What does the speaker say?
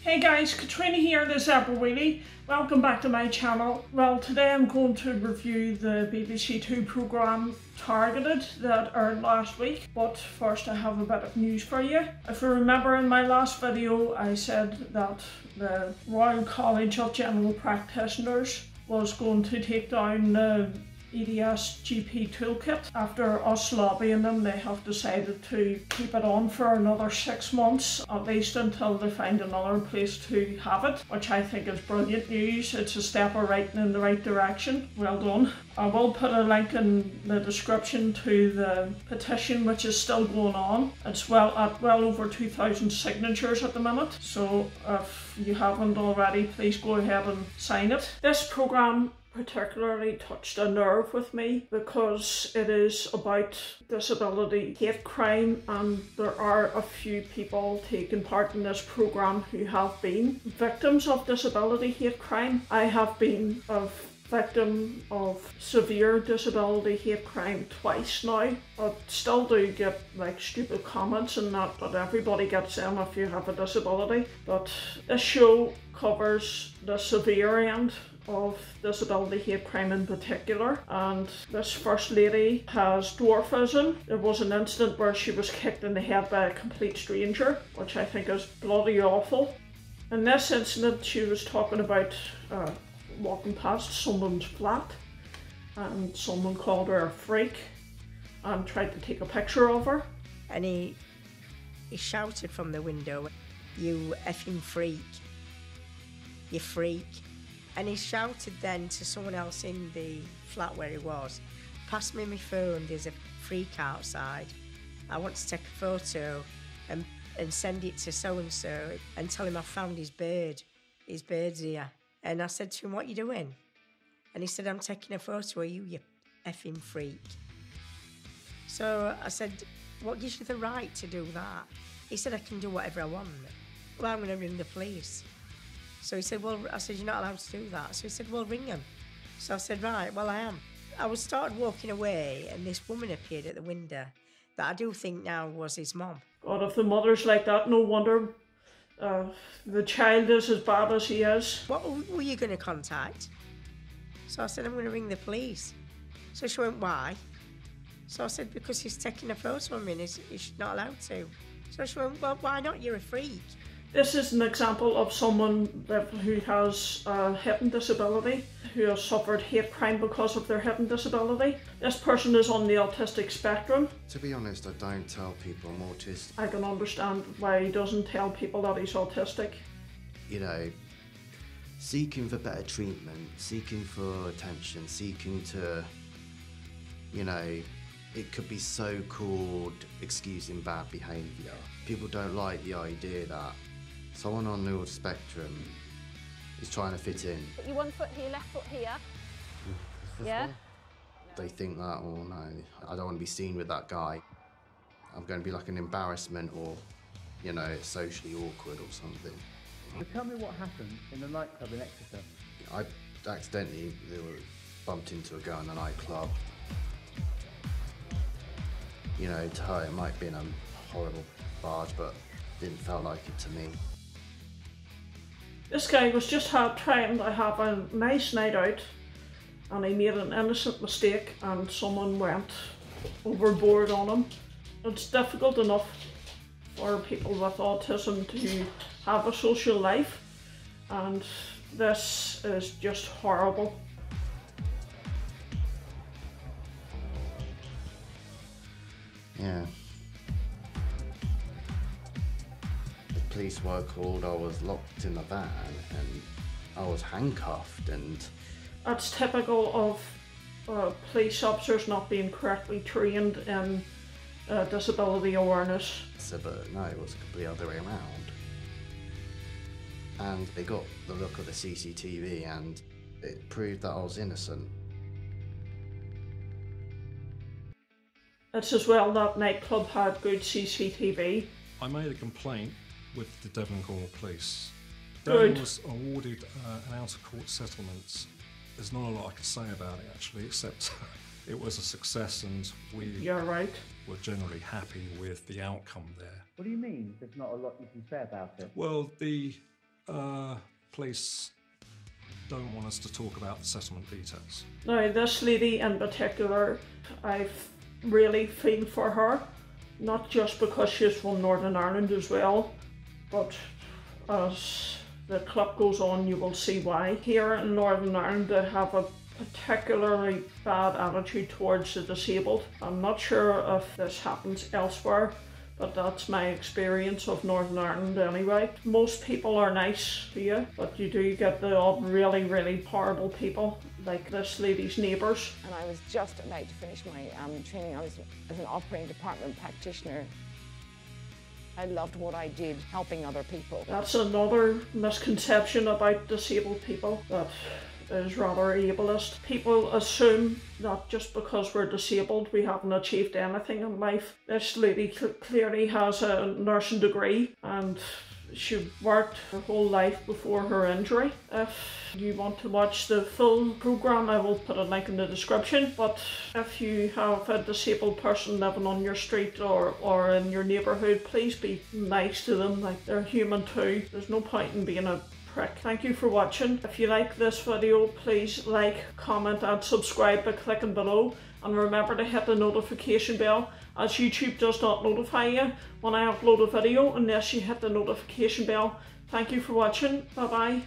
Hey guys, Katrina here, this is April Wheelie. Welcome back to my channel. Well, today I'm going to review the BBC Two programme Targeted that aired last week. But first I have a bit of news for you. If you remember in my last video I said that the Royal College of General Practitioners was going to take down the EDS GP toolkit. After us lobbying them, they have decided to keep it on for another 6 months, at least until they find another place to have it, which I think is brilliant news. It's a step in the right direction. Well done. I will put a link in the description to the petition, which is still going on. It's well over 2,000 signatures at the minute, so if you haven't already, please go ahead and sign it. This programme particularly touched a nerve with me because it is about disability hate crime, and there are a few people taking part in this programme who have been victims of disability hate crime. I have been a victim of severe disability hate crime twice now. I still do get like stupid comments and that, but everybody gets them if you have a disability. But this show covers the severe end of disability hate crime in particular, and this first lady has dwarfism. There was an incident where she was kicked in the head by a complete stranger, which I think is bloody awful. In this incident she was talking about walking past someone's flat and someone called her a freak and tried to take a picture of her. And he shouted from the window, "You effing freak, you freak." And he shouted then to someone else in the flat where he was, "Pass me my phone, there's a freak outside. I want to take a photo and send it to so-and-so and tell him I found his bird. His bird's here." And I said to him, "What are you doing?" And he said, "I'm taking a photo of you, you effing freak." So I said, "What gives you the right to do that?" He said, "I can do whatever I want." "Well, I'm going to ring the police." So he said, "Well," I said, "You're not allowed to do that." So he said, "Well, ring him." So I said, "Right, well, I am." I started walking away, and this woman appeared at the window that I do think now was his mum. God, if the mother's like that, no wonder the child is as bad as he is. "What were you going to contact?" So I said, "I'm going to ring the police." So she went, "Why?" So I said, "Because he's taking a photo of me and he's not allowed to." So she went, "Well, why not? You're a freak." This is an example of someone who has a hidden disability, who has suffered hate crime because of their hidden disability. This person is on the autistic spectrum. To be honest, I don't tell people I'm autistic. I can understand why he doesn't tell people that he's autistic. You know, seeking for better treatment, seeking for attention, seeking to, you know, it could be so-called excusing bad behaviour. People don't like the idea that someone on the spectrum is trying to fit in. Put your one foot here, left foot here. Yeah? They think that, oh no, I don't want to be seen with that guy. I'm going to be like an embarrassment, or, you know, it's socially awkward or something. So tell me what happened in the nightclub in Exeter. I accidentally bumped into a girl in the nightclub. You know, to her it might have been a horrible barge, but didn't feel like it to me. This guy was just trying to have a nice night out, and he made an innocent mistake and someone went overboard on him. It's difficult enough for people with autism to have a social life, and this is just horrible. Yeah. The police were called, I was locked in the van and I was handcuffed, and... That's typical of police officers not being correctly trained in disability awareness. So, but no, it was completely the other way around. And they got the look of the CCTV and it proved that I was innocent. It's as well that nightclub had good CCTV. I made a complaint with the Devon Cornwall Police. Good. Devon was awarded an out-of-court settlement. There's not a lot I can say about it actually, except it was a success and we You're right. were generally happy with the outcome there. What do you mean there's not a lot you can say about it? Well, the police don't want us to talk about the settlement details. Now, this lady in particular, I really feel for her, not just because she's from Northern Ireland as well, but as the clip goes on you will see why. Here in Northern Ireland they have a particularly bad attitude towards the disabled. I'm not sure if this happens elsewhere, but that's my experience of Northern Ireland anyway. Most people are nice to you, but you do get the odd really, really horrible people, like this lady's neighbours. And I was just about to finish my training. I was as an operating department practitioner. I loved what I did, helping other people. That's another misconception about disabled people that is rather ableist. People assume that just because we're disabled we haven't achieved anything in life. This lady clearly has a nursing degree and she worked her whole life before her injury. If you want to watch the full programme, I will put a link in the description, but if you have a disabled person living on your street or in your neighbourhood, please be nice to them, like they're human too. There's no point in being a prick. Thank you for watching. If you like this video, please like, comment and subscribe by clicking below, and remember to hit the notification bell, as YouTube does not notify you when I upload a video unless you hit the notification bell. Thank you for watching. Bye bye.